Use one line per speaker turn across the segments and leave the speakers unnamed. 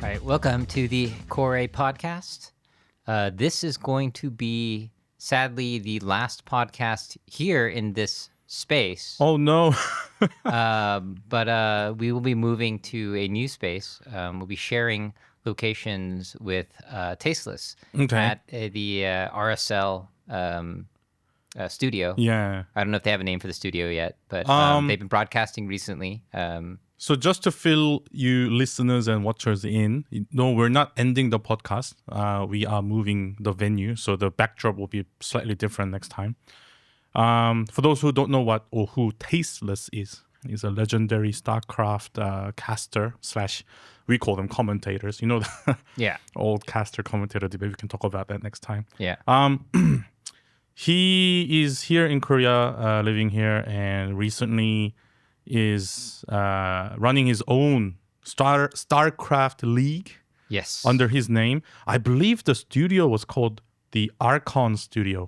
All right, welcome to the Core podcast. This is going to be, sadly, the last podcast here in this space.
Oh no.
But we will be moving to a new space. We'll be sharing locations with Tasteless
Okay.
at the RSL studio.
Yeah.
I don't know if they have a name for the studio yet, but they've been broadcasting recently.
So just to fill you listeners and watchers in, no, we're not ending the podcast. We are moving the venue, so the backdrop will be slightly different next time. For those who don't know what or who Tasteless is a legendary StarCraft caster / we call them commentators. You know, the
Yeah.
old caster commentator debate. We can talk about that next time.
Yeah.
He is here in Korea, living here, and recently is running his own StarCraft League
Yes.
under his name. I believe the studio was called the Archon Studio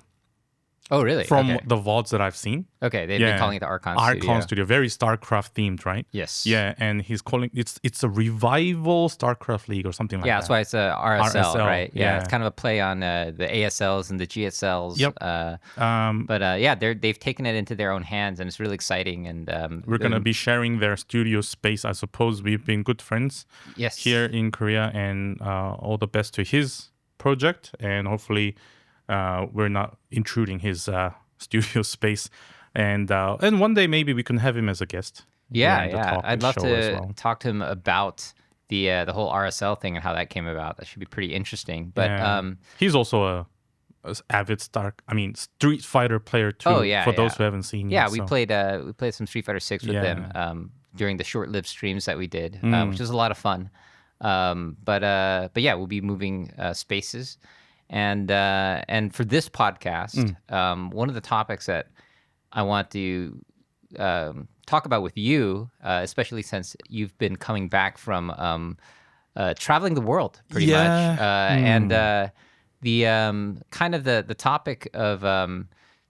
Oh, really?
from
Okay.
the VODs that I've seen.
Okay, they've been calling it the Archon Studio.
Very StarCraft themed, right?
Yes.
Yeah, and he's calling it's a revival StarCraft League or something like
Yeah,
that.
that's why it's a RSL,
RSL,
right? Yeah,
yeah.
it's kind of a play on the ASLs and the GSLs.
Yep.
But yeah, they've taken it into their own hands, and it's really exciting. And
We're gonna be sharing their studio space. I suppose we've been good friends
yes
here in Korea, and all the best to his project. And hopefully, we're not intruding his studio space. And one day maybe we can have him as a guest.
Yeah,
during the
yeah.
talk
I'd
and
love
show
to
as well.
talk to him about the whole RSL thing and how that came about. That should be pretty interesting. But
Yeah. He's also a avid Street Fighter player too.
Oh, yeah,
for those
yeah.
who haven't seen.
yeah,
him,
we
so.
played some Street Fighter 6 with
Yeah.
them during the short-lived streams that we did, which was a lot of fun. But yeah, we'll be moving spaces, and for this podcast, one of the topics that I want to talk about with you, especially since you've been coming back from traveling the world pretty much, and the kind of the topic of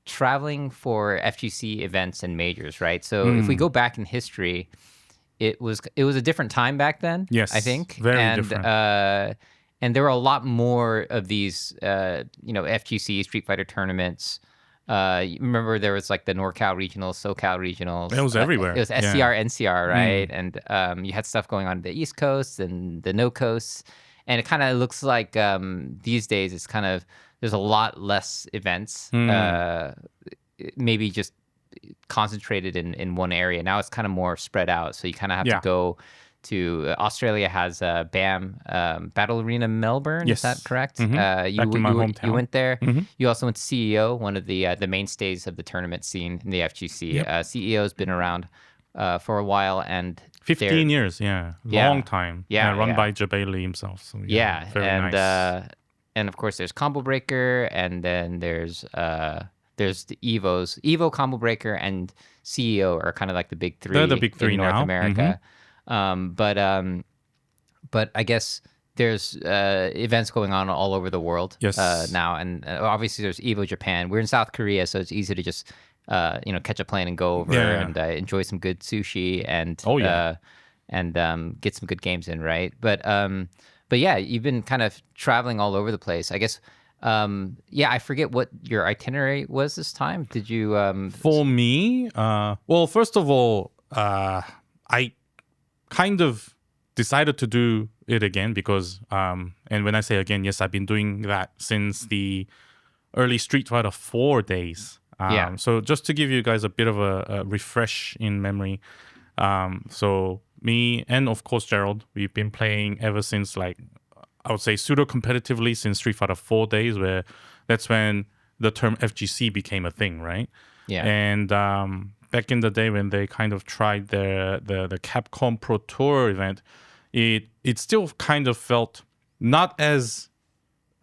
traveling for FGC events and majors, right? So if we go back in history, it was a different time back then.
Yes,
I think
very different.
And there were a lot more of these, FGC Street Fighter tournaments. You remember there was like the NorCal regionals, SoCal regionals.
It was everywhere.
It was
Yeah.
SCR, NCR, right? And you had stuff going on the East Coast and the No Coast. And it kind of looks like these days it's kind of, there's a lot less events, maybe just concentrated in one area. Now it's kind of more spread out. So you kind of have
Yeah.
to go to Australia has BAM Battle Arena Melbourne.
Yes.
Is that correct?
Mhm.
You,
Back in my
you
hometown.
went there.
Mhm.
You also went to CEO, one of the mainstays of the tournament scene in the FGC.
Yep.
CEO has been around for a while, and
15 years, yeah.
Yeah.
Long time.
Yeah,
run
yeah.
by Jabali himself. So
yeah,
very
and
nice.
and of course there's Combo Breaker, and then there's the Evos. Evo, Combo Breaker, and CEO are kind of like the big three.
They're the big three
in North
now.
America. But I guess there's events going on all over the world
Yes.
now, and obviously there's Evo Japan. We're in South Korea, so it's easy to just catch a plane and go over
Yeah.
and enjoy some good sushi and
Oh, yeah.
Get some good games in, right? But yeah, you've been kind of traveling all over the place. I guess. I forget what your itinerary was this time. Did you?
For me, well, first of all, I kind of decided to do it again because, and when I say again, yes, I've been doing that since the early Street Fighter 4 days.
Yeah.
So just to give you guys a bit of a refresh in memory, so me and of course Gerald, we've been playing ever since, like, I would say pseudo competitively since Street Fighter 4 days, where that's when the term FGC became a thing, right?
Yeah.
And back in the day when they kind of tried the Capcom Pro Tour event, it still kind of felt not as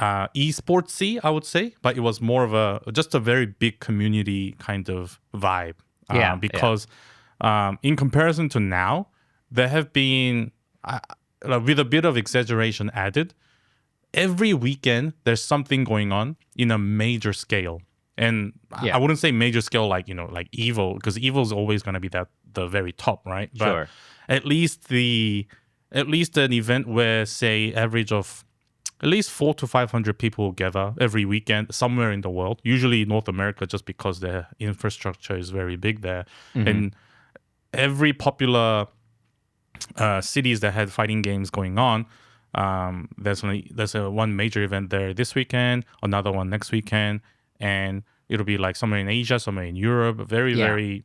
esportsy, I would say, but it was more of just a very big community kind of vibe. Because in comparison to now, there have been, with a bit of exaggeration added, every weekend there's something going on in a major scale. And
Yeah.
I wouldn't say major scale like Evo, because Evo is always going to be the very top, right? But
Sure.
at least the at least an event where, say, average of at least 400 to 500 people gather every weekend somewhere in the world, usually North America, just because the infrastructure is very big there. And every popular cities that had fighting games going on, there's a one major event there this weekend, another one next weekend, and it'll be like somewhere in Asia, somewhere in Europe, very,
Yeah.
very,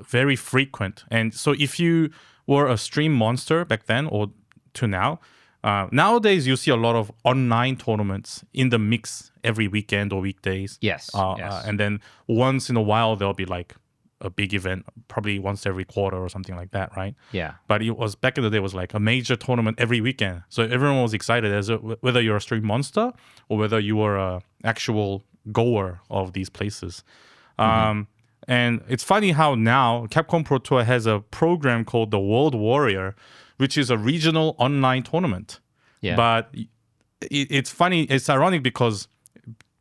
very frequent. And so if you were a stream monster back then or to now, nowadays you see a lot of online tournaments in the mix every weekend or weekdays.
Yes. Yes.
And then once in a while there'll be like a big event, probably once every quarter or something like that, right?
Yeah.
But it was back in the day, it was like a major tournament every weekend. So everyone was excited, whether you're a stream monster or whether you were a actual goer of these places. And it's funny how now Capcom Pro Tour has a program called the World Warrior, which is a regional online tournament.
Yeah.
But it's funny, it's ironic because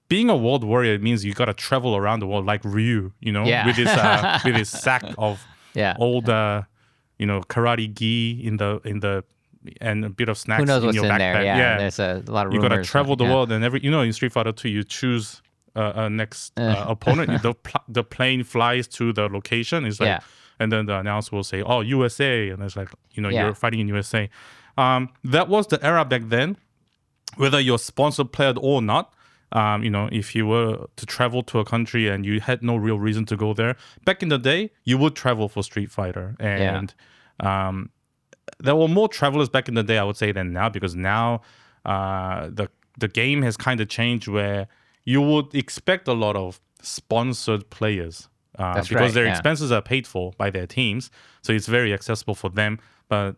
being a world warrior means you got to travel around the world like Ryu,
Yeah.
with his sack of
Yeah.
old, karate gi and a bit of snacks
Who knows
in
what's
your
in
backpack.
there? Yeah. There's a lot of
You
rumors.
got to travel the
Yeah.
world, and in Street Fighter 2, you choose a next opponent. The plane flies to the location. It's like,
Yeah.
and then the announcer will say, "Oh, USA," and it's like,
Yeah.
you're fighting in USA. That was the era back then. Whether you're sponsored player or not, if you were to travel to a country and you had no real reason to go there, back in the day, you would travel for Street Fighter. And there were more travelers back in the day, I would say, than now, because now the game has kind of changed where you would expect a lot of sponsored players because
right,
their
yeah.
expenses are paid for by their teams. So it's very accessible for them. But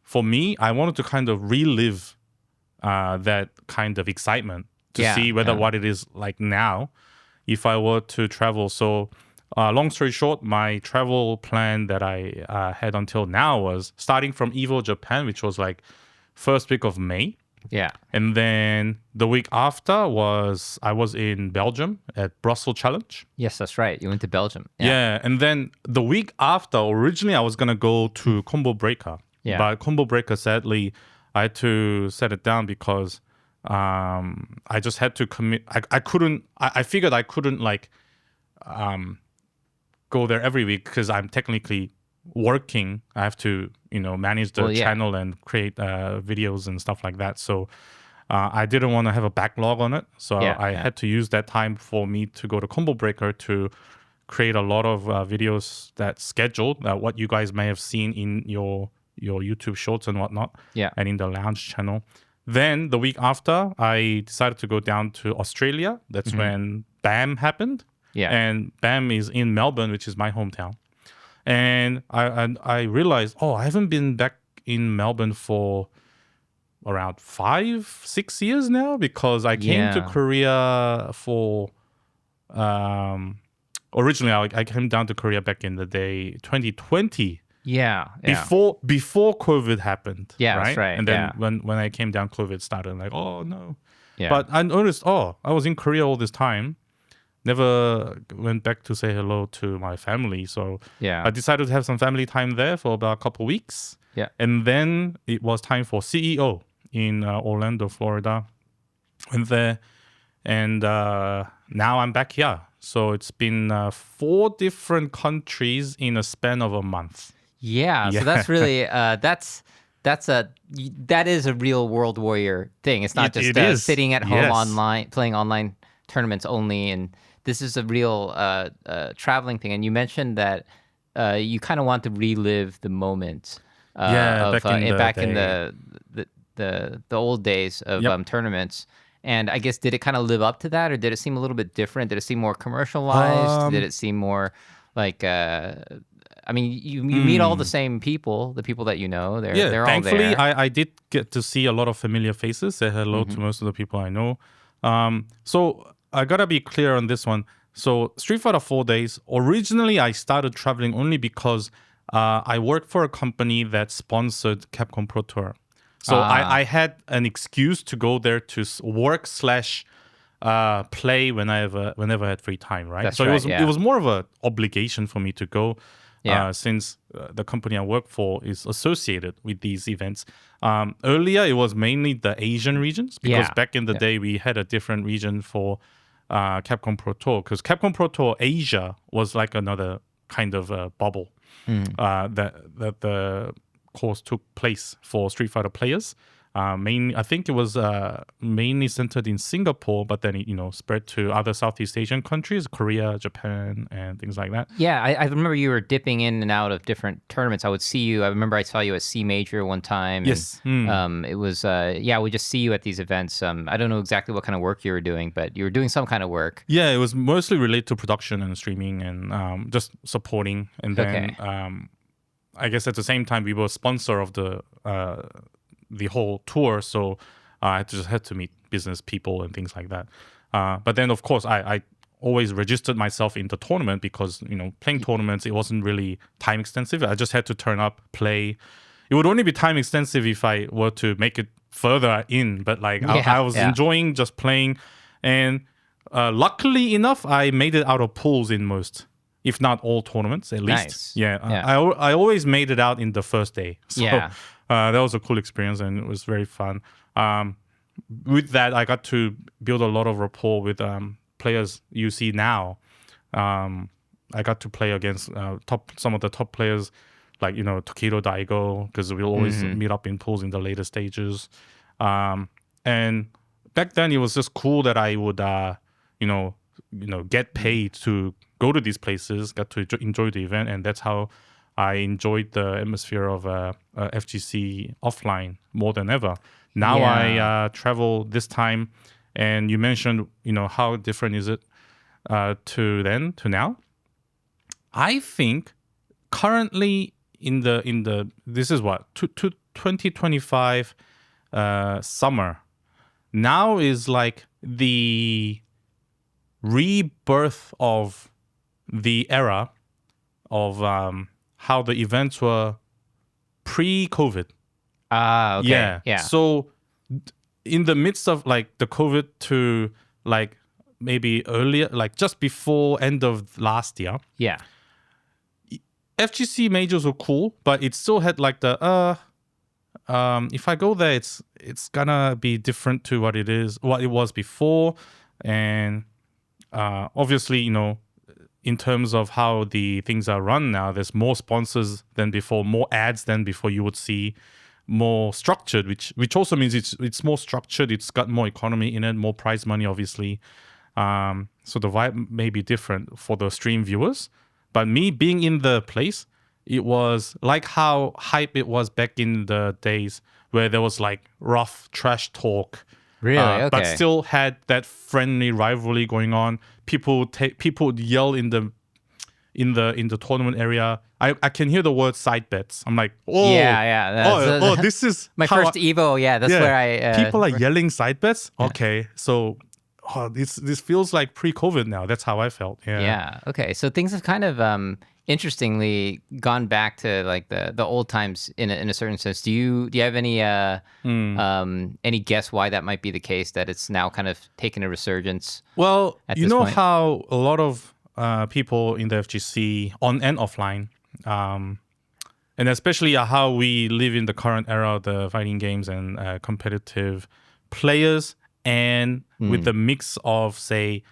for me, I wanted to kind of relive that kind of excitement to
Yeah,
see whether
yeah.
what it is like now if I were to travel. So long story short, my travel plan that I had until now was starting from Evo Japan, which was like first week of May.
Yeah.
And then the week after I was in Belgium at Brussels Challenge.
Yes, that's right. You went to Belgium.
Yeah. And then the week after, originally I was going to go to Combo Breaker.
Yeah.
But Combo Breaker, sadly, I had to set it down because I just had to commit. I couldn't, I figured I couldn't go there every week because I'm technically working. I have to, manage the channel and create videos and stuff like that. So I didn't want to have a backlog on it. So I had to use that time for me to go to Combo Breaker to create a lot of videos that's scheduled, what you guys may have seen in your YouTube shorts and whatnot, and in the lounge channel. Then the week after, I decided to go down to Australia. That's when BAM happened.
Yeah.
And BAM is in Melbourne, which is my hometown. And I realized, I haven't been back in Melbourne for around 5-6 years now, because I came to Korea for originally I came down to Korea back in the day 2020.
Yeah.
Before COVID happened.
Yeah,
right?
that's right.
And then when I came down, COVID started. I'm like, oh no.
Yeah.
But I noticed, I was in Korea all this time. Never went back to say hello to my family. So I decided to have some family time there for about a couple of weeks.
Yeah.
And then it was time for CEO in Orlando, Florida. Went there. And now I'm back here. So it's been 4 different countries in a span of a month.
Yeah. So that's really that is a real World Warrior thing. It's not just sitting at home online playing online tournaments only. And this is a real traveling thing. And you mentioned that you kind of want to relive the moment back in the old days of tournaments. And I guess, did it kind of live up to that, or did it seem a little bit different? Did it seem more commercialized? Did it seem more like, you meet all the same people, the people that you know. They're all there.
Thankfully, I did get to see a lot of familiar faces. Say hello to most of the people I know. So I gotta be clear on this one. So Street Fighter 4 Days, originally I started traveling only because I worked for a company that sponsored Capcom Pro Tour. So I had an excuse to go there to work / play whenever I had free time, right?
That's
so
right,
it was more of an obligation for me to go.
Yeah.
since the company I work for is associated with these events. Earlier, it was mainly the Asian regions because
Yeah.
back in the
Yeah.
day, we had a different region for Capcom Pro Tour because Capcom Pro Tour Asia was like another kind of bubble
Mm.
that the course took place for Street Fighter players. Mainly, I think it was mainly centered in Singapore, but then it spread to other Southeast Asian countries, Korea, Japan, and things like that.
Yeah, I remember you were dipping in and out of different tournaments. I would see you. I remember I saw you at C Major one time, and
Yes.
it was yeah, we just see you at these events. I don't know exactly what kind of work you were doing, but you were doing some kind of work.
Yeah, it was mostly related to production and streaming and just supporting. And then
Okay.
I guess at the same time we were sponsor of the whole tour, so I just had to meet business people and things like that. But then of course I always registered myself in the tournament because playing tournaments it wasn't really time extensive. I just had to turn up, play. It would only be time extensive if I were to make it further in, but like
Yeah.
I was
Yeah.
enjoying just playing, and luckily enough, I made it out of pools in most, if not all tournaments, at least.
Nice.
Yeah,
Yeah.
I always made it out in the first day. So
Yeah.
that was a cool experience and it was very fun. With that, I got to build a lot of rapport with players you see now. I got to play against some of the top players, like Tokido Daigo, because we'll always meet up in pools in the later stages. And back then, it was just cool that I would, get paid to go to these places, got to enjoy the event, and that's how I enjoyed the atmosphere of FGC offline more than ever. Now
Yeah.
I travel this time, and you mentioned, how different is it to now? I think currently in the this is what 2025 summer now is like the rebirth of the era of how the events were pre-COVID.
Ah. Okay.
Yeah.
Yeah.
So in the midst of like the COVID to like maybe earlier, like just before end of last year,
Yeah.
FGC majors were cool, but it still had like the if I go there, it's gonna be different to what it was before, and obviously, in terms of how the things are run now, there's more sponsors than before, more ads than before. You would see more structured, which also means it's more structured. It's got more economy in it, more prize money, obviously. So the vibe may be different for the stream viewers. But me being in the place, it was like how hype it was back in the days where there was like rough trash talk,
Really?
but
Okay.
still had that friendly rivalry going on. People would yell in the tournament area. I can hear the word side bets. I'm like,
Yeah. Yeah.
this is
my
how
first Evo. Yeah. That's where I.
people are yelling side bets. Okay, so this feels like pre-COVID now. That's how I felt. Yeah.
Yeah. Okay. So things have kind of interestingly gone back to like the old times in a certain sense. Do you have any guess why that might be the case, that it's now kind of taken a resurgence
Well,
at
you
this
know
point?
how a lot of people in the FGC on and offline, and especially how we live in the current era of the fighting games and competitive players, and with the mix of say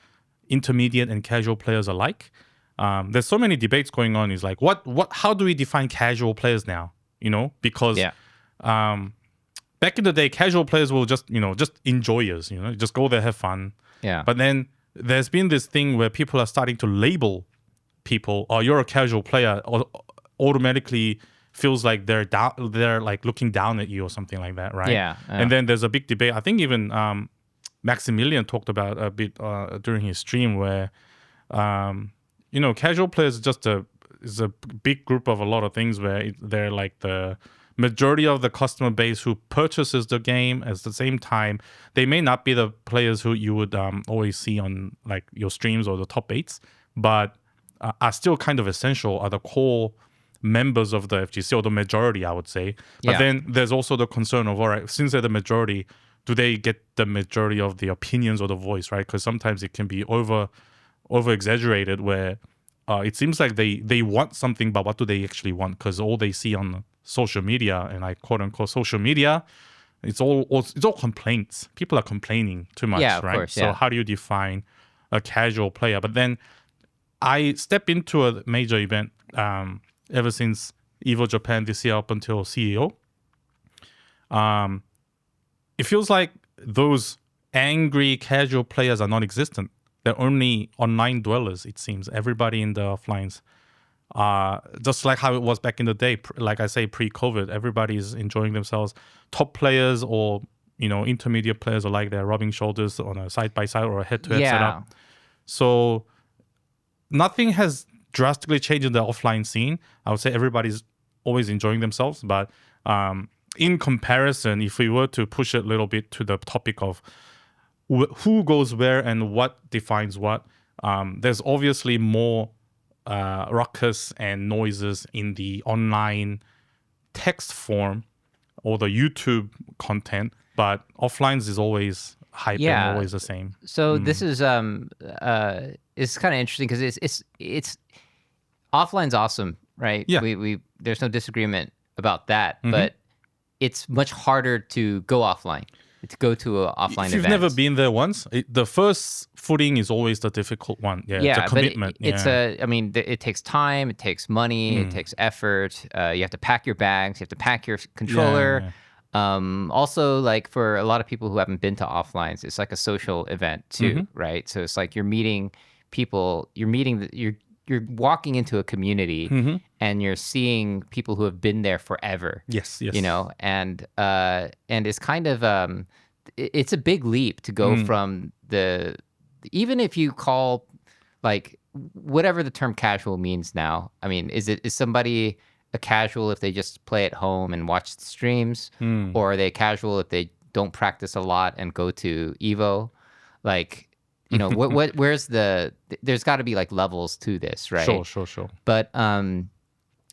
intermediate and casual players alike. There's so many debates going on. Is like how do we define casual players now? Because
Yeah.
back in the day, casual players will just enjoyers, just go there, have fun.
Yeah.
But then there's been this thing where people are starting to label people, oh, you're a casual player, or automatically feels like they're like looking down at you or something like that, right?
Yeah.
And then there's a big debate. I think even Maximilian talked about a bit during his stream where casual players is a big group of a lot of things where they're like the majority of the customer base who purchases the game. At the same time, they may not be the players who you would always see on like your streams or the top eights, but are still kind of essential, are the core members of the FGC, or the majority, I would say. But
Yeah.
then there's also the concern of, all right, since they're the majority, do they get the majority of the opinions or the voice, right? Because sometimes it can be over exaggerated where it seems like they want something, but what do they actually want? Because all they see on social media, and I quote unquote social media, it's all complaints. People are complaining too
Yeah,
much,
of
right?
course.
So
Yeah.
how do you define a casual player? But then I step into a major event ever since Evo Japan this year up until CEO. It feels like those angry casual players are non-existent. They're only online dwellers, it seems. Everybody in the offlines, just like how it was back in the day, like I say, pre-COVID, everybody's enjoying themselves. Top players or intermediate players are like they're rubbing shoulders on a side-by-side or a head-to-head
Yeah.
setup. So nothing has drastically changed in the offline scene. I would say everybody's always enjoying themselves, but in comparison, if we were to push it a little bit to the topic of who goes where and what defines what, there's obviously more ruckus and noises in the online text form or the YouTube content, but offlines is always hype and
Yeah.
always the same.
So this is it's kind of interesting because it's offline's awesome, right?
Yeah.
We there's no disagreement about that,
Mm-hmm.
but it's much harder to go offline, to go to an offline
If you've
event.
never been there once, the first footing is always the difficult one. Yeah, it's a
Yeah, but
commitment.
it's I mean, it takes time, it takes money, it takes effort. You have to pack your bags, you have to pack your controller.
Yeah.
Also, like for a lot of people who haven't been to offlines, it's like a social event too, right? So it's like you're meeting people, you're walking into a community, and you're seeing people who have been there forever.
Yes, yes.
And it's kind of it's a big leap to go from even if you call like whatever the term casual means now. I mean, is somebody a casual if they just play at home and watch the streams, or are they casual if they don't practice a lot and go to Evo? Like, where's there's got to be like levels to this, right?
Sure.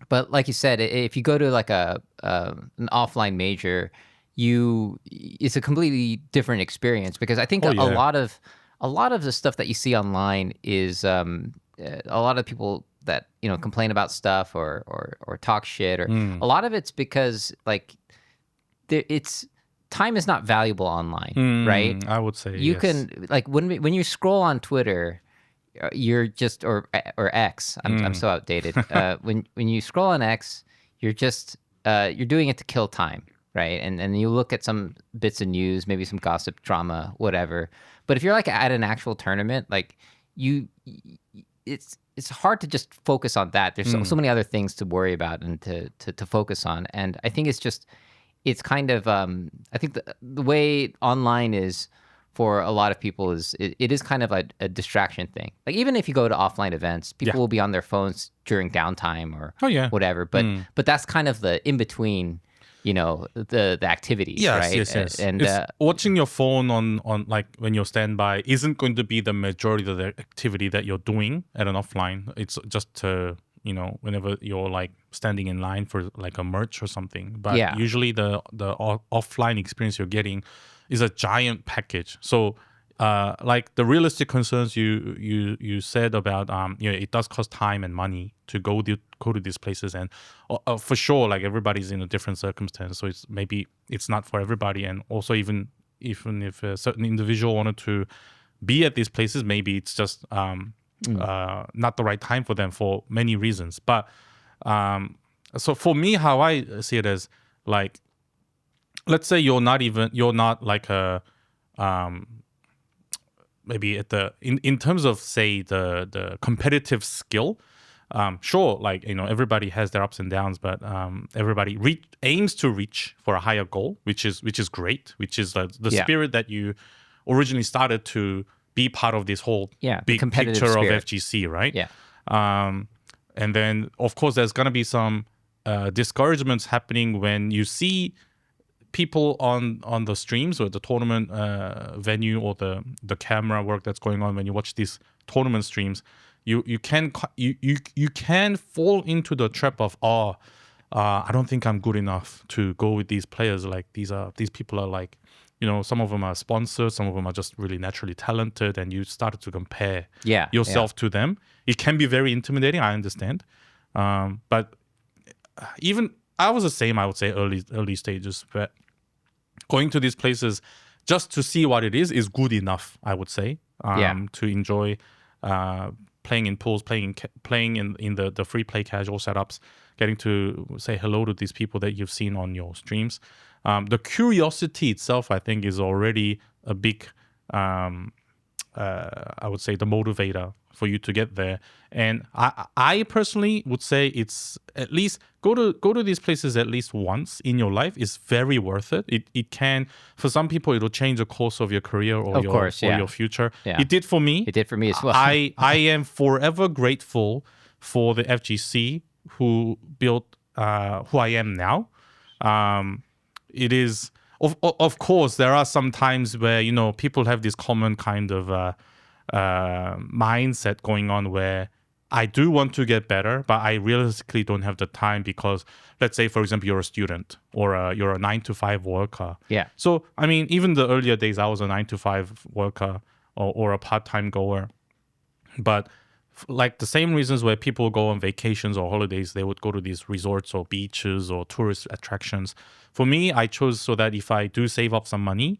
But like you said, if you go to like an offline major, it's a completely different experience because I think
Oh, yeah.
a lot of the stuff that you see online is a lot of people that complain about stuff or talk shit, or a lot of it's because like it's time is not valuable online, right?
I would say
You
yes.
can like when you scroll on Twitter, you're just or X. I'm so outdated. When you scroll on X, you're just you're doing it to kill time, right? And you look at some bits of news, maybe some gossip, drama, whatever. But if you're like at an actual tournament, like it's hard to just focus on that. There's so many other things to worry about and to focus on. And I think it's kind of I think the way online is for a lot of people is it is kind of a distraction thing. Like even if you go to offline events, people will be on their phones during downtime or whatever. But that's kind of the in between, the activities, right?
Yes.
And
watching your phone on like when you're standby isn't going to be the majority of the activity that you're doing at an offline. It's just to whenever you're like standing in line for like a merch or something. But usually the offline experience you're getting is a giant package. So like the realistic concerns you said about it does cost time and money to go to these places, and for sure like everybody's in a different circumstance, so it's not for everybody. And also even if a certain individual wanted to be at these places, maybe it's just not the right time for them for many reasons. But so for me, how I see it is like, let's say you're not like a maybe at the in terms of say the competitive skill. Sure, like everybody has their ups and downs, but everybody aims to reach for a higher goal, which is great, which is the spirit that you originally started to be part of this whole big picture
spirit
of FGC, right?
Yeah.
And then of course there's gonna be some discouragements happening when you see people on the streams or the tournament venue or the camera work that's going on. When you watch these tournament streams, you can fall into the trap of I don't think I'm good enough to go with these players. Like these people are like some of them are sponsored, some of them are just really naturally talented, and you started to compare
Yeah,
yourself to them. It can be very intimidating, I understand. But even I was the same, I would say, early stages. But going to these places just to see what it is good enough, I would say,
Yeah.
to enjoy playing in pools, playing in the free play casual setups, getting to say hello to these people that you've seen on your streams. The curiosity itself, I think, is already a big, I would say, the motivator for you to get there. And I personally would say it's at least go to these places at least once in your life is very worth it. It can, for some people, it'll change the course of your career or
Of course, yeah.
your future.
Yeah.
It did for me.
It did for me as well.
I am forever grateful for the FGC who built who I am now. It is of course there are some times where people have this common kind of mindset going on where I do want to get better, but I realistically don't have the time because, let's say, for example, you're a student or you're a 9-to-5 worker.
Yeah.
So, I mean, even the earlier days, I was a 9-to-5 worker or a part-time goer. But like the same reasons where people go on vacations or holidays, they would go to these resorts or beaches or tourist attractions. For me, I chose so that if I do save up some money,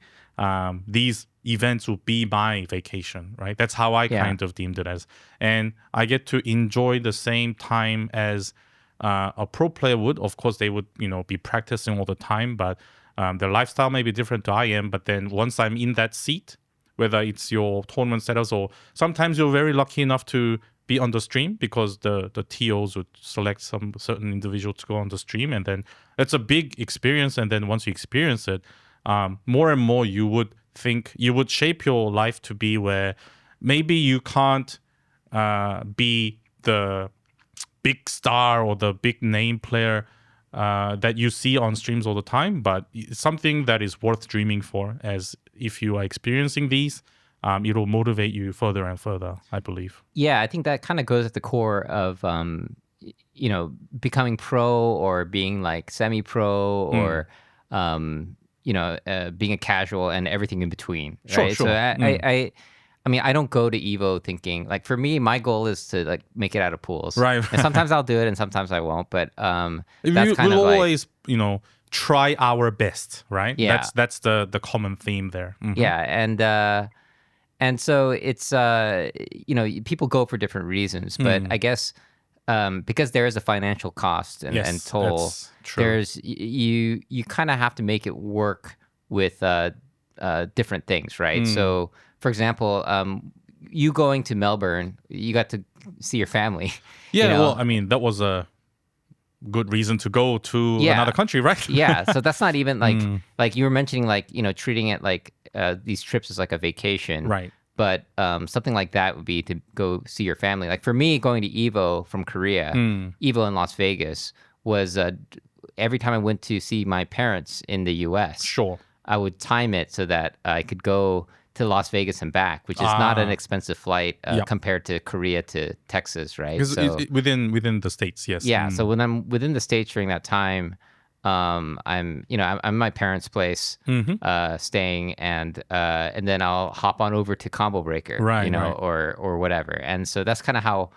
these events will be my vacation, right? That's how I kind of deemed it as. And I get to enjoy the same time as a pro player would. Of course, they would, be practicing all the time, but their lifestyle may be different to I am. But then once I'm in that seat, whether it's your tournament setups or sometimes you're very lucky enough to be on the stream because the TOs would select some certain individual to go on the stream. And then it's a big experience. And then once you experience it, more and more you would think you would shape your life to be where maybe you can't be the big star or the big name player that you see on streams all the time, but it's something that is worth dreaming for, as if you are experiencing these, it'll motivate you further and further, I believe.
Yeah, I think that kind of goes at the core of, becoming pro or being like semi-pro or, being a casual and everything in between. Right?
Sure.
So I mean, I don't go to Evo thinking like, for me, my goal is to like make it out of pools.
Right.
And sometimes I'll do it and sometimes I won't. But that's kind
we'll
of like,
always, try our best, right?
Yeah.
That's the common theme there. Mhm.
yeah, and so it's people go for different reasons, but I guess because there is a financial cost and,
Yes,
and toll,
that's true.
there's you kind of have to make it work with different things, right? So, for example, you going to Melbourne, you got to see your family.
Yeah,
you know?
well, I mean, that was a good reason to go to
Yeah.
another country, right?
Yeah, so that's not even like you were mentioning, like treating it like these trips as like a vacation,
Right.
But something like that would be to go see your family. Like for me, going to Evo from Korea, Evo in Las Vegas was every time I went to see my parents in the U.S.
Sure.
I would time it so that I could go to Las Vegas and back, which is not an expensive flight compared to Korea to Texas, right?
Because
So
within the States, yes.
yeah, so when I'm within the States during that time, I'm at my parents' place staying, and then I'll hop on over to Combo Breaker,
Right, right.
or whatever. And so that's kind of how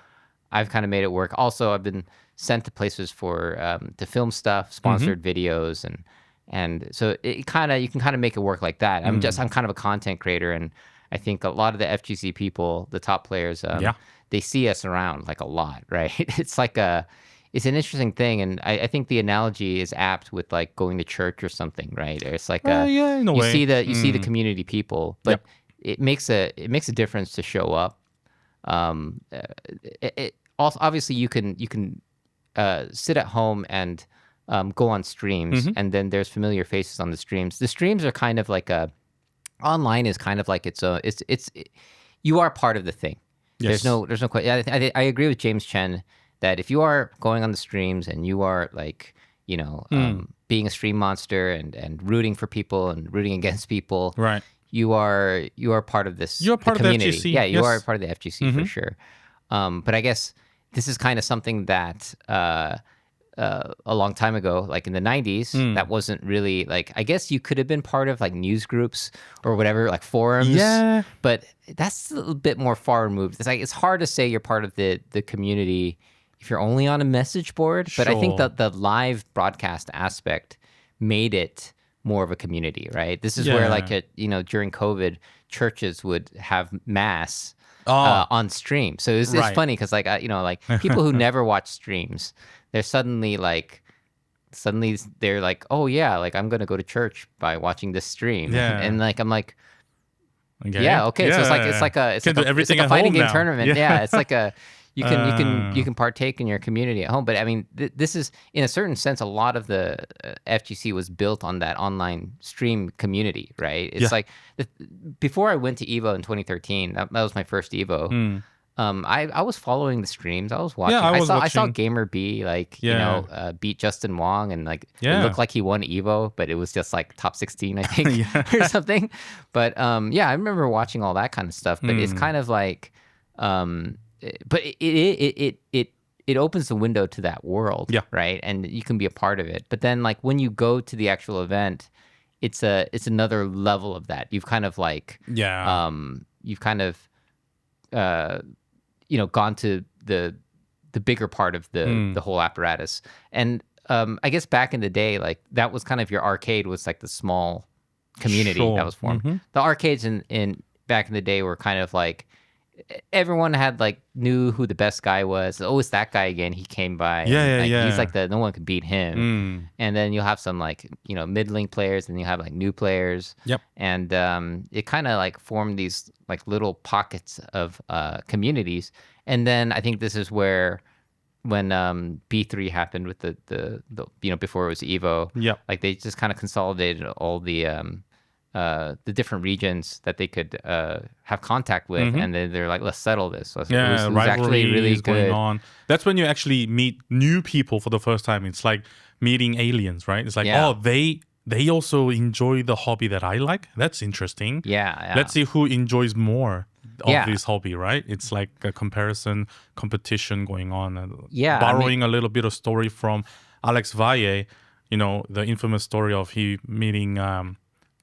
I've kind of made it work. Also, I've been sent to places for to film stuff, sponsored videos, and so you can kind of make it work like that. I'm kind of a content creator, and I think a lot of the FGC people, the top players, they see us around like a lot, right? It's an interesting thing, and I think the analogy is apt with like going to church or something, right? Or it's like
in a
you
way.
see the community people, but it makes a difference to show up. Also, obviously you can sit at home and go on streams, and then there's familiar faces on the streams. The streams are kind of like online is kind of like you are part of the thing.
Yes.
There's no question. I agree with James Chen that if you are going on the streams and you are like, being a stream monster and rooting for people and rooting against people,
Right.
You are part of this.
You're part of the
community.
FGC.
Yeah, you
Yes.
are part of the FGC for sure. But I guess this is kind of something that a long time ago, like in the 90s, that wasn't really like, I guess you could have been part of like news groups or whatever, like forums,
Yeah.
but that's a little bit more far removed. It's like, it's hard to say you're part of the community if you're only on a message board. But I think
Sure.
that the live broadcast aspect made it more of a community, right? This is where like
Yeah.
during COVID, churches would have mass
Oh,
on stream. So it's
right.
funny because like like people who never watch streams, they're suddenly they're like, oh yeah, like I'm gonna go to church by watching this stream, and
Yeah.
like I'm like,
Okay.
yeah, okay. So
Yeah. Can do
it's like
everything
a
at
fighting
home
game
now.
tournament.
Yeah.
Yeah, it's like a you
Uh,
can partake in your community at home. But I mean, this is in a certain sense, a lot of the FGC was built on that online stream community, right? It's
yeah.
like before I went to Evo in 2013, that was my first Evo.
Hmm.
I was following the streams. I was
Yeah,
watching.
I was
I saw
watching.
Gamer B like
Yeah.
beat Justin Wong, and like it
Yeah.
looked like he won Evo, but it was just like top 16, I think,
Yeah.
or something. But yeah, I remember watching all that kind of stuff. But it's
Hmm.
kind of like, but it opens the window to that world,
Yeah.
right? And you can be a part of it. But then like when you go to the actual event, it's another level of that. You've kind of like
Yeah.
you've kind of uh gone to the bigger part of
Hmm.
the whole apparatus. And I guess back in the day, like that was kind of your arcade was like the small community that
Sure.
was formed.
Mm-hmm.
The arcades in back in the day were kind of like everyone had like knew who the best guy was. Oh, it's that guy again. He came by.
Yeah.
And,
Yeah.
like he's
Yeah.
like no one could beat him.
Hmm.
And then you'll have some like middling players, and you have like new players.
Yep.
And it kind of like formed these like little pockets of communities. And then I think this is where when B3 happened with the before it was Evo,
Yep.
like they just kind of consolidated all the different regions that they could have contact with,
Mm-hmm.
and then they're like, let's settle this. So
Yeah,
it was actually
rivalry
really
is going
good.
on. That's when you actually meet new people for the first time. It's like meeting aliens, right? It's like,
Yeah.
oh, they also enjoy the hobby that I like. That's interesting.
Yeah.
Let's see who enjoys more of
Yeah.
this hobby, right? It's like a comparison, competition going on.
Yeah, I
Borrowing a little bit of story from Alex Valle, the infamous story of he meeting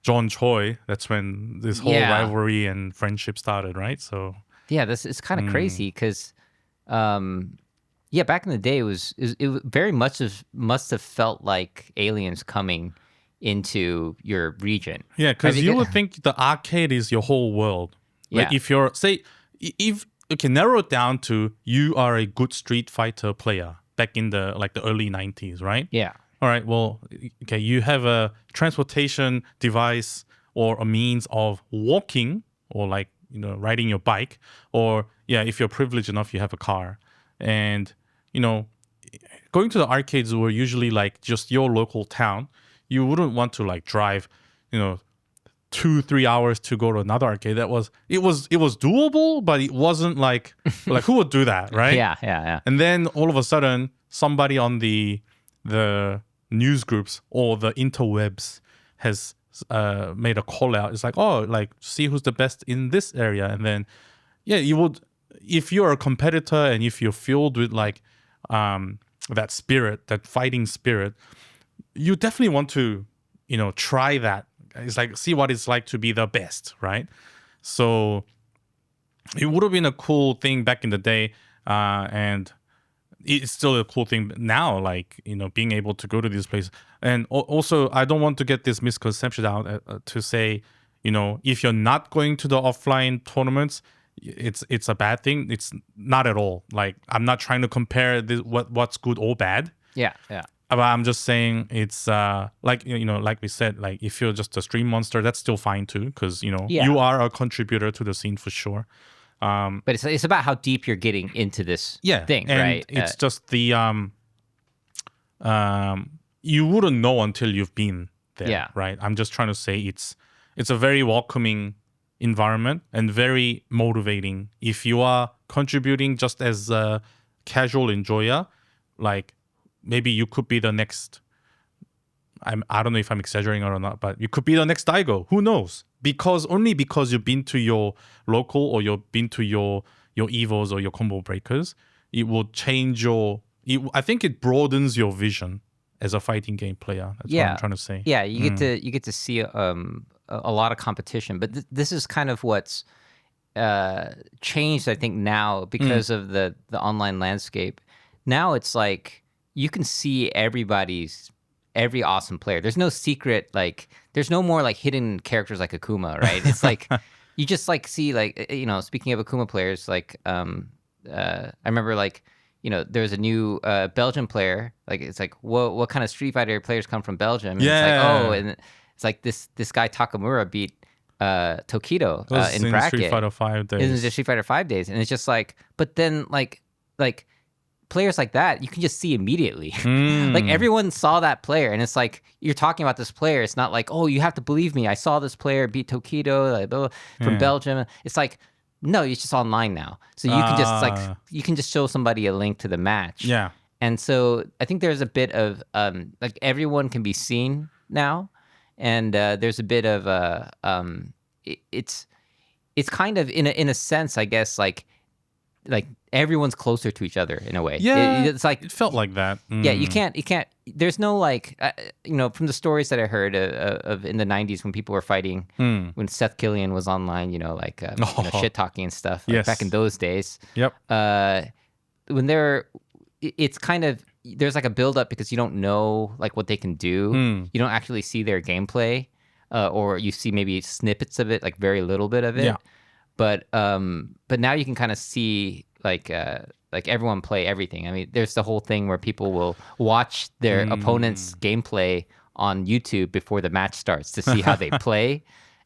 John Choi. That's when this whole
Yeah.
rivalry and friendship started, right? So
Yeah, this is kind of
Mm.
crazy because, yeah, back in the day, it very much must have felt like aliens coming into your region.
yeah, because
Right,
you would think the arcade is your whole world. Like
Yeah.
if you're say if you can narrow it down to you are a good Street Fighter player back in the early 90s, right?
Yeah,
All right, well, okay, you have a transportation device or a means of walking or riding your bike, or yeah, if you're privileged enough, you have a car. And, going to the arcades were usually like just your local town. You wouldn't want to like drive, 2-3 hours to go to another arcade. It was doable, but it wasn't like who would do that, right?
yeah.
And then all of a sudden, somebody on the news groups or the interwebs has made a call out. It's like, oh, like see who's the best in this area, and then yeah, you would if you're a competitor and if you're filled with that spirit, that fighting spirit, you definitely want to try that. It's like see what it's like to be the best, right? So it would have been a cool thing back in the day, and it's still a cool thing now, like being able to go to these places. And also I don't want to get this misconception out to say if you're not going to the offline tournaments, it's a bad thing. It's not at all. Like I'm not trying to compare what's good or bad,
yeah.
but I'm just saying it's like we said, like if you're just a stream monster, that's still fine too, because
Yeah.
you are a contributor to the scene for sure.
But it's about how deep you're getting into this thing,
and
right?
it's just the you wouldn't know until you've been there,
Yeah.
right? I'm just trying to say it's a very welcoming environment and very motivating. If you are contributing just as a casual enjoyer, like maybe you could be the next. I don't know if I'm exaggerating or not, but you could be the next Daigo. Who knows? Because you've been to your local or you've been to your Evos or your combo breakers, it will change your I think it broadens your vision as a fighting game player. That's what I'm trying to say.
Yeah, you get to see a lot of competition, but this is kind of what's changed, I think, now because of the online landscape. Now it's like you can see every awesome player. There's no secret, like there's no more like hidden characters like Akuma, right? It's like you just like see like speaking of Akuma players, like I remember like there's a new Belgian player. Like it's like what kind of Street Fighter players come from Belgium? And it's like and it's like this guy Takamura beat Tokido
Those
in
in Street
bracket.
Fighter 5
Isn't
days.
just Street Fighter 5 days, and it's just like, but then like players like that you can just see immediately. Like everyone saw that player, and it's like you're talking about this player. It's not like, oh, you have to believe me. I saw this player beat Tokido like, from Belgium. It's like, no, it's just online now, so you can just you can just show somebody a link to the match.
Yeah.
And so I think there's a bit of like everyone can be seen now, and there's a bit of it's kind of in a sense, I guess, like everyone's closer to each other in a way.
Yeah.
It's like
It felt like that.
yeah, you can't. There's no like from the stories that I heard of in the '90s when people were fighting, when Seth Killian was online, like shit talking and stuff. Like
Yes.
back in those days.
Yep.
When it's kind of there's like a build up because you don't know like what they can do. You don't actually see their gameplay, or you see maybe snippets of it, like very little bit of it.
Yeah.
But now you can kind of see like everyone play everything. I mean, there's the whole thing where people will watch their opponent's gameplay on YouTube before the match starts to see how they play.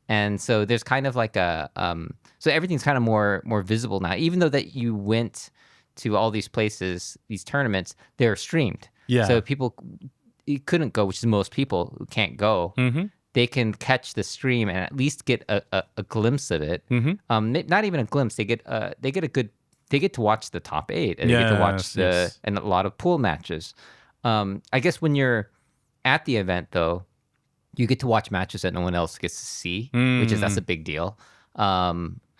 And so there's kind of like so everything's kind of more visible now, even though that you went to all these places, these tournaments, they're streamed.
Yeah.
So people you couldn't go, which is most people who can't go. They can catch the stream and at least get a glimpse of it. Not even a glimpse. They get to watch the top 8, and they get to watch and a lot of pool matches. I guess when you're at the event, though, you get to watch matches that no one else gets to see, that's a big deal.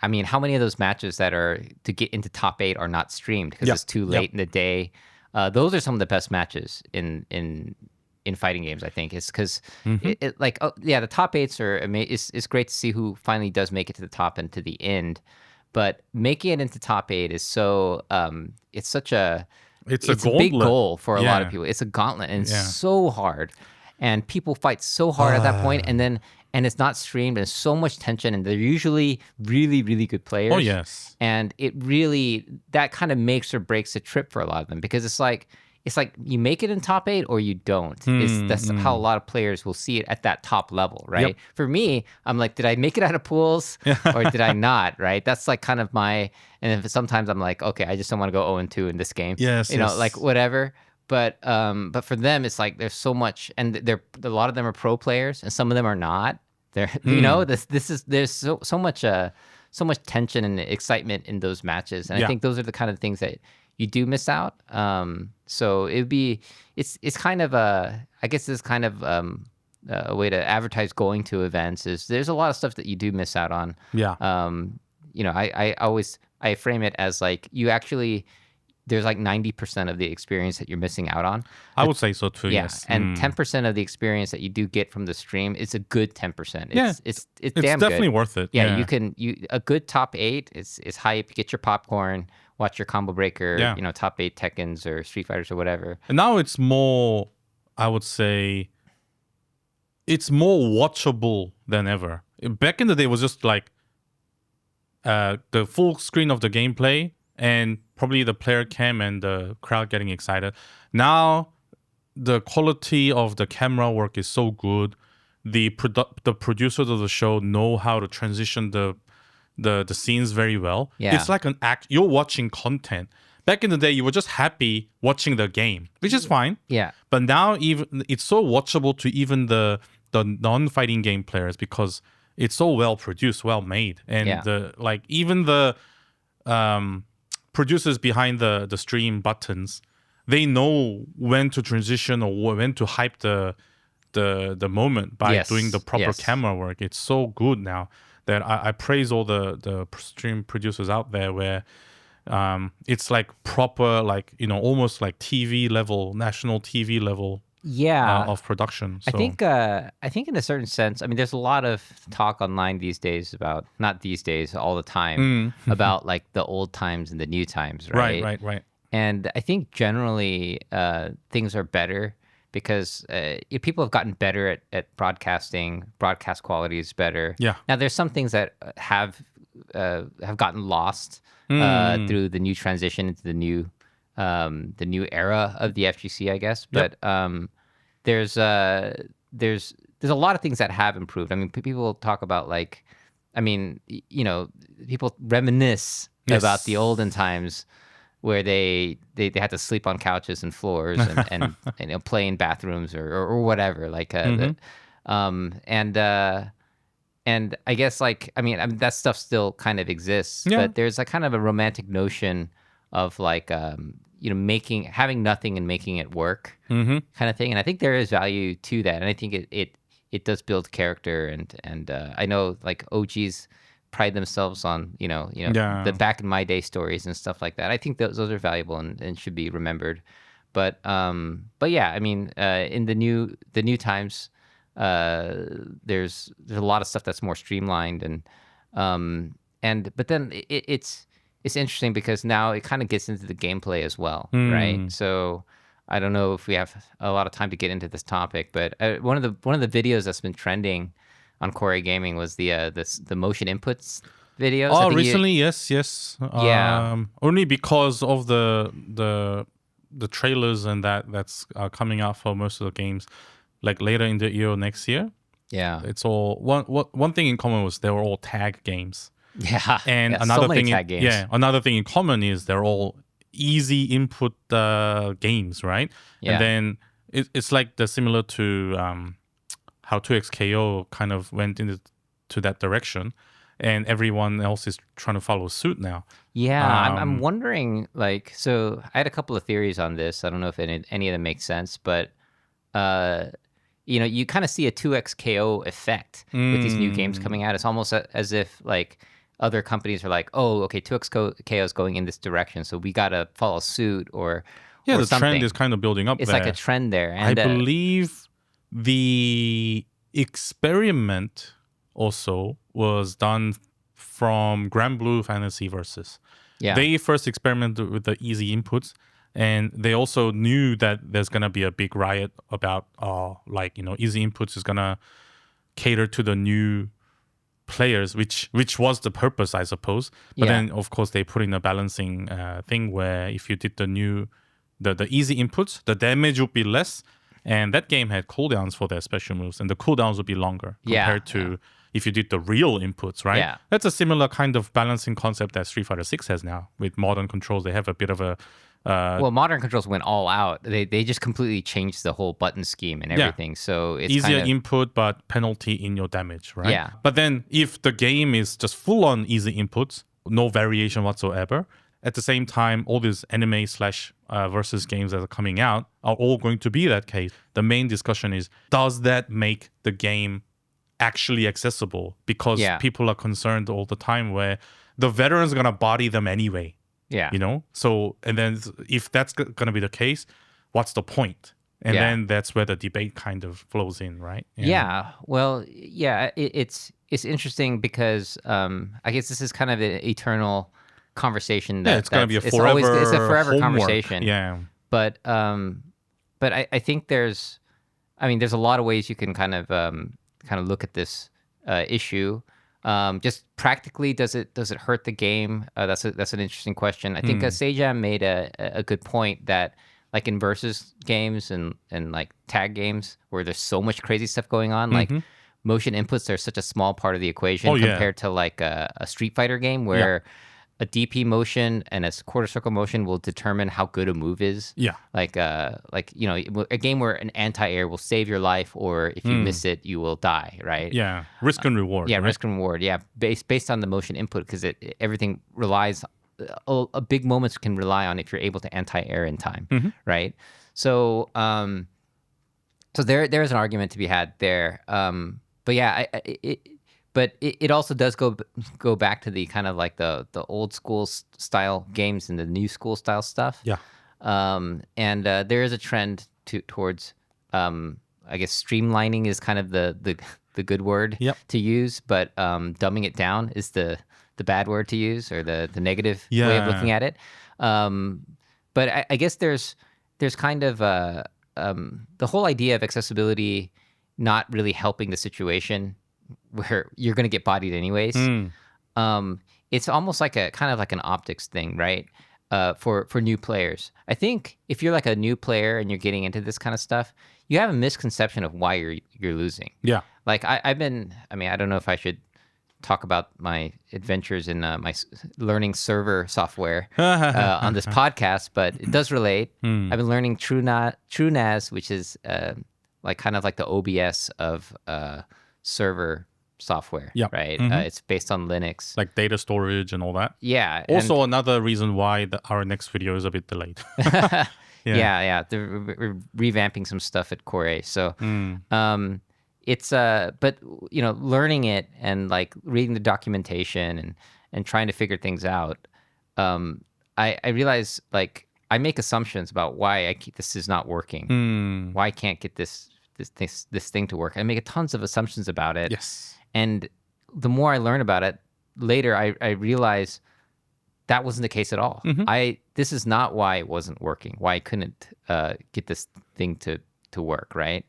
I mean, how many of those matches that are to get into top 8 are not streamed because it's too late in the day? Those are some of the best matches in fighting games, I think. It's because the top 8s are it's great to see who finally does make it to the top and to the end. But making it into top 8 is so it's a big goal for a lot of people. It's a gauntlet, and it's so hard, and people fight so hard at that point, and it's not streamed, and there's so much tension, and they're usually really, really good players.
Oh yes,
and it really that kind of makes or breaks a trip for a lot of them, because it's like you make it in top 8 or you don't. That's how a lot of players will see it at that top level, right?
Yep.
For me, I'm like, did I make it out of pools or did I not, right? That's like kind of and sometimes I'm like, okay, I just don't want to go 0-2 in this game.
Yes,
like whatever. But for them, it's like there's so much, and a lot of them are pro players, and some of them are not. There's so much tension and excitement in those matches, and I think those are the kind of things that you do miss out. So it's kind of I guess it's kind of a way to advertise going to events. Is there's a lot of stuff that you do miss out on.
Yeah.
I frame it as like there's like 90% of the experience that you're missing out on.
I would say so too.
Yeah,
Yes.
and 10% of the experience that you do get from the stream is a good 10%. It's
It's
damn
definitely
good.
worth it.
Yeah, a good top 8 is hype. Get your popcorn, watch your combo breaker. Top 8 Tekkens or Street Fighters or whatever.
And now it's more, I would say, it's more watchable than ever. Back in the day, it was just like the full screen of the gameplay and probably the player cam and the crowd getting excited. Now, the quality of the camera work is so good. The producers of the show know how to transition the scenes very well.
Yeah.
It's like an act. You're watching content. Back in the day, you were just happy watching the game, which is fine.
Yeah.
But now even it's so watchable to even the non-fighting game players, because it's so well produced, well made, and even the producers behind the stream buttons, they know when to transition or when to hype the moment by doing the proper camera work. It's so good now that I praise all the stream producers out there, where It's like proper, like, almost like TV level, national TV level
Yeah.
of production.
I
So
think in a certain sense, I mean, there's a lot of talk online these days about, not these days, all the time, about like the old times and the new times,
right,
right?
right, right.
And I think generally things are better because people have gotten better at broadcasting. Broadcast quality is better.
Yeah.
Now there's some things that have gotten lost through the new transition into the new era of the FGC, I guess.
Yep.
But there's there's a lot of things that have improved. I mean, people talk about like, I mean, people reminisce about the
Yes.
olden times where they had to sleep on couches and floors and play in bathrooms or whatever like and I guess like I mean that stuff still kind of exists,
Yeah.
but there's a kind of a romantic notion of like having nothing and making it work kind of thing, and I think there is value to that, and I think it does build character, and I know like OGs pride themselves on the
Yeah.
back in my day stories and stuff like that. I think those are valuable and should be remembered. But yeah, I mean, in the new times, there's a lot of stuff that's more streamlined and but then it's interesting because now it kind of gets into the gameplay as well, right? So I don't know if we have a lot of time to get into this topic, but one of the videos that's been trending on Corey Gaming was the motion inputs videos. I
Oh,
think
recently, yes.
Yeah.
Only because of the trailers and that's coming out for most of the games, like later in the year or next year.
Yeah.
It's all one thing in common was they were all tag games,
Yeah.
and
Yeah, so many
thing,
tag games.
another thing in common is they're all easy input games, right? And
Yeah.
then it's like the similar to how 2XKO kind of went into that direction, and everyone else is trying to follow suit now.
Yeah, I'm wondering, like, so I had a couple of theories on this. I don't know if any of them make sense, but uh, you kind of see a 2XKO effect with these new games coming out. It's almost as if like other companies are like, oh, okay, 2XKO is going in this direction, so we gotta follow suit
Yeah,
or
the trend
something.
is kind of building up
It's
there.
like a trend there,
I
and
believe the experiment also was done from Grand Blue Fantasy Versus.
yeah,
They first experimented with the easy inputs, and they also knew that there's gonna be a big riot about easy inputs is gonna cater to the new players, which was the purpose, I suppose. But
Yeah.
then of course they put in a balancing thing where if you did the easy inputs, the damage would be less, and that game had cooldowns for their special moves, and the cooldowns would be longer
Yeah,
compared to if you did the real inputs, right?
Yeah.
That's a similar kind of balancing concept that Street Fighter 6 has now with modern controls. They have a bit of a
Well, modern controls went all out. They just completely changed the whole button scheme and everything. So it's
easier
kind of,
input but penalty in your damage, right?
Yeah.
But then if the game is just full on easy inputs, no variation whatsoever, at the same time, all these anime slash versus games that are coming out are all going to be that case. The main discussion is, does that make the game actually accessible? Because
Yeah.
people are concerned all the time where the veterans are going to body them anyway.
yeah.
So, and then if that's going to be the case, what's the point? And
Yeah.
then that's where the debate kind of flows in, right?
Yeah. Well, yeah, it's interesting because I guess this is kind of an eternal conversation that
It's going to be a
it's
forever
it's a forever
homework.
conversation.
Yeah.
But I think there's a lot of ways you can kind of look at this issue. Just practically, does it hurt the game? That's an interesting question. I think Sejam made a good point that like in versus games and like tag games where there's so much crazy stuff going on, like motion inputs are such a small part of the equation
Oh, yeah.
compared to like a Street Fighter game where a DP motion and a quarter circle motion will determine how good a move is.
Yeah.
Like a game where an anti-air will save your life, or if you miss it, you will die, right?
Yeah. Risk and reward.
Yeah,
right?
risk and reward. Yeah, based on the motion input, because everything relies. A big moments can rely on if you're able to anti-air in time, right? So, so there's an argument to be had there. But yeah, but it also does go back to the kind of like the old school style games and the new school style stuff.
Yeah.
And there is a trend towards, I guess, streamlining is kind of the good word
Yep.
to use, but dumbing it down is the bad word to use, or the negative way of looking
Yeah.
at it. But I guess there's kind of the whole idea of accessibility not really helping the situation where you're going to get bodied anyways. It's almost like a kind of like an optics thing, right? For new players, I think if you're like a new player and you're getting into this kind of stuff, you have a misconception of why you're losing.
Yeah.
Like I mean, I don't know if I should talk about my adventures in my learning server software on this podcast, but it does relate. I've been learning TrueNAS, which is like kind of like the OBS of server software,
Yep.
right?
Mhm.
It's based on Linux.
Like data storage and all that.
Yeah.
Also, another reason why our next video is a bit delayed.
Yeah. We're revamping some stuff at Core. So, it's but learning it and like reading the documentation and trying to figure things out. I realize like I make assumptions about why this is not working. Why I can't get this thing to work. I make tons of assumptions about it.
Yes.
And the more I learn about it, later I realize that wasn't the case at all. This is not why it wasn't working. Why I couldn't get this thing to work, right?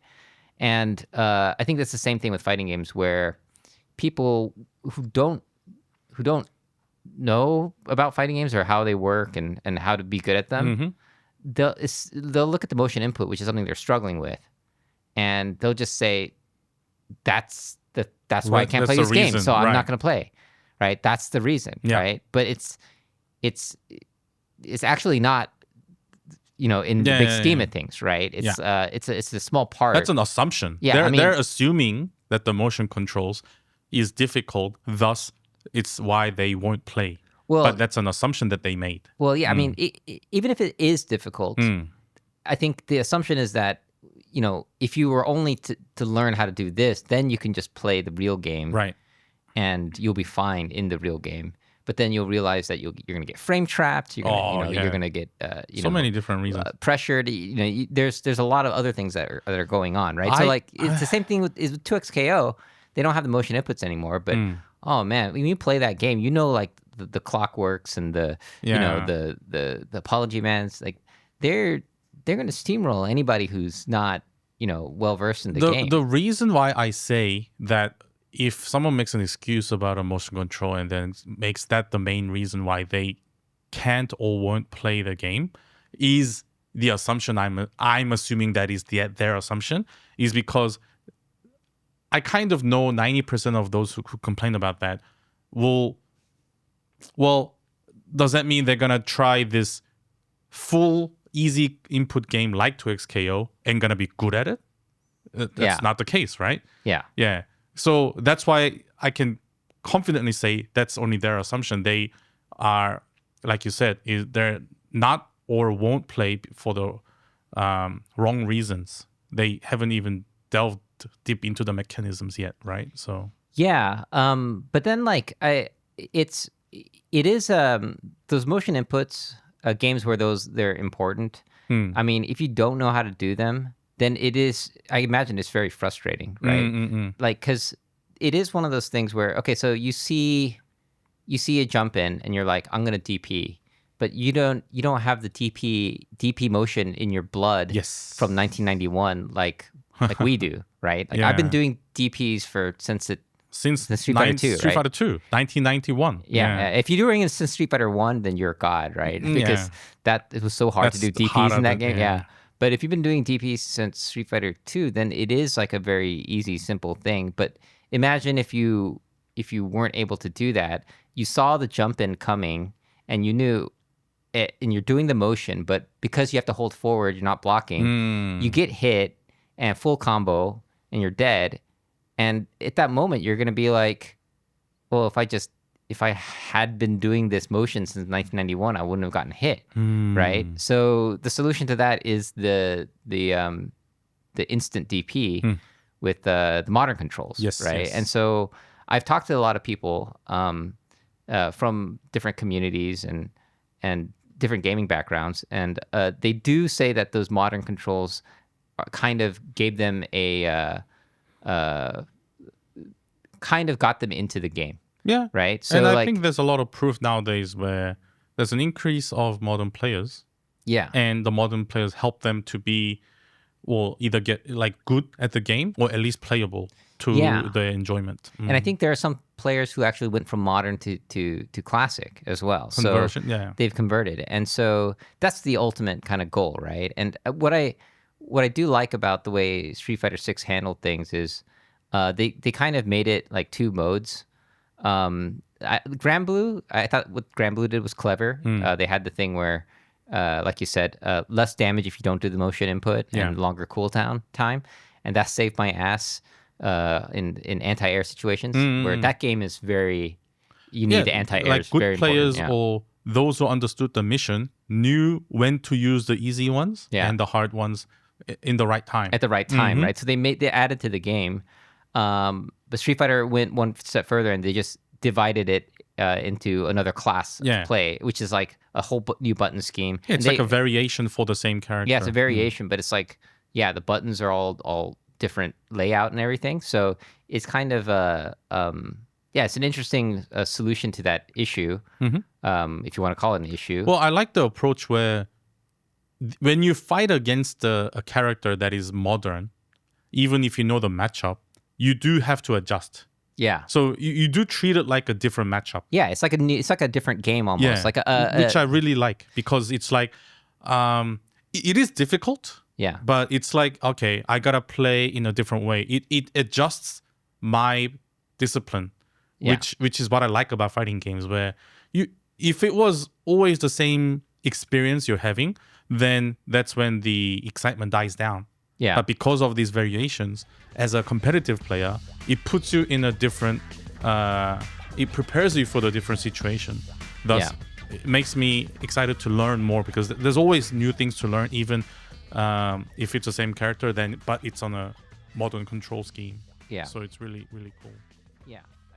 And I think that's the same thing with fighting games, where people who don't know about fighting games or how they work and how to be good at them, they'll look at the motion input, which is something they're struggling with, and they'll just say, "That's why I can't play
That's
this
the
game,
reason,
so I'm
right.
not going to play." Right? That's the reason,
Yeah.
right? But it's actually not, in the
Yeah,
big
yeah,
scheme
yeah.
of things, right? It's a small part.
That's an assumption.
Yeah,
they're assuming that the motion controls is difficult, thus it's why they won't play.
Well-
but that's an assumption that they made.
Well, yeah, I mean, even if it is difficult, I think the assumption is that, if you were only to learn how to do this, then you can just play the real game,
Right.
and you'll be fine in the real game. But then you'll realize that you're going to get frame trapped. You're going to,
yeah.
you're going to get,
So many different reasons.
pressured. There's a lot of other things that are going on, right? So it's the same thing with 2XKO. They don't have the motion inputs anymore, but oh man, when you play that game, like the clockworks and the the apology mans, like they're going to steamroll anybody who's not well versed in the game.
The reason why I say that, if someone makes an excuse about a motion control and then makes that the main reason why they can't or won't play the game, is the assumption I'm assuming that is their assumption, is because I kind of know 90% of those who complain about that well, does that mean they're gonna try this full easy input game like 2XKO and gonna be good at it? That's not the case, right?
Yeah.
Yeah. So that's why I can confidently say that's only their assumption. They are, like you said, they're not or won't play for the wrong reasons. They haven't even delved deep into the mechanisms yet, right? So
yeah. But then it is those motion inputs, games where they're important. I mean, if you don't know how to do them, then I imagine it's very frustrating, right? Like, because it is one of those things where, okay, so you see a jump in and you're like, I'm going to DP, but you don't have the DP motion in your blood from 1991 like we do, right? Like I've been doing DPs since Street Fighter 2,
Street Fighter 2, 1991.
Yeah. If you're doing it since Street Fighter 1, then you're a god, right? Because it was so hard to do DPs in that game. Yeah. But if you've been doing DPs since Street Fighter 2, then it is like a very easy, simple thing. But imagine if you weren't able to do that, you saw the jump in coming and you knew it, and you're doing the motion, but because you have to hold forward, you're not blocking, you get hit and full combo and you're dead. And at that moment, you're going to be like, well, if I had been doing this motion since 1991, I wouldn't have gotten hit, right? So the solution to that is the instant DP with the modern controls, right?
Yes.
And so I've talked to a lot of people from different communities and different gaming backgrounds, and they do say that those modern controls kind of gave them kind of got them into the game,
Yeah.
right?
And
So
I
like,
think there's a lot of proof nowadays where there's an increase of modern players,
yeah,
and the modern players help them to be, well, either get like good at the game or at least playable to
yeah.
their enjoyment.
And I think there are some players who actually went from modern to classic as well. So
Conversion, yeah.
they've converted, and so that's the ultimate kind of goal, right? And what I do like about the way Street Fighter 6 handled things is they kind of made it like two modes. Grand Blue, I thought what Grand Blue did was clever. They had the thing where, like you said, less damage if you don't do the motion input and
Yeah.
longer cooldown time, and that saved my ass in anti-air situations where that game is very. You need
Yeah,
the anti-air
like
is
good
very
players
important.
or those who understood the mission knew when to use the easy ones
Yeah.
and the hard ones in the right time.
At the right time, right? So they added to the game. But Street Fighter went one step further and they just divided it into another class
Yeah.
of play, which is like a whole new button scheme.
Yeah, it's
And
like a variation for the same character.
yeah, it's a variation, but it's like the buttons are all different layout and everything. So it's kind of it's an interesting solution to that issue, if you want to call it an issue.
Well, I like the approach where when you fight against a character that is modern, even if you know the matchup, you do have to adjust.
Yeah,
So you do treat it like a different matchup.
yeah, it's like a different game almost.
Yeah,
Like
which I really like because it's like it is difficult.
yeah,
But it's like, okay, I gotta play in a different way. It adjusts my discipline,
Yeah.
which is what I like about fighting games. Where if it was always the same experience you're having, then that's when the excitement dies down.
yeah.
But because of these variations, as a competitive player, it puts you in a different. It prepares you for the different situation. Thus, it makes me excited to learn more because there's always new things to learn, even if it's the same character. But it's on a modern control scheme.
Yeah.
So it's really really cool.
Yeah.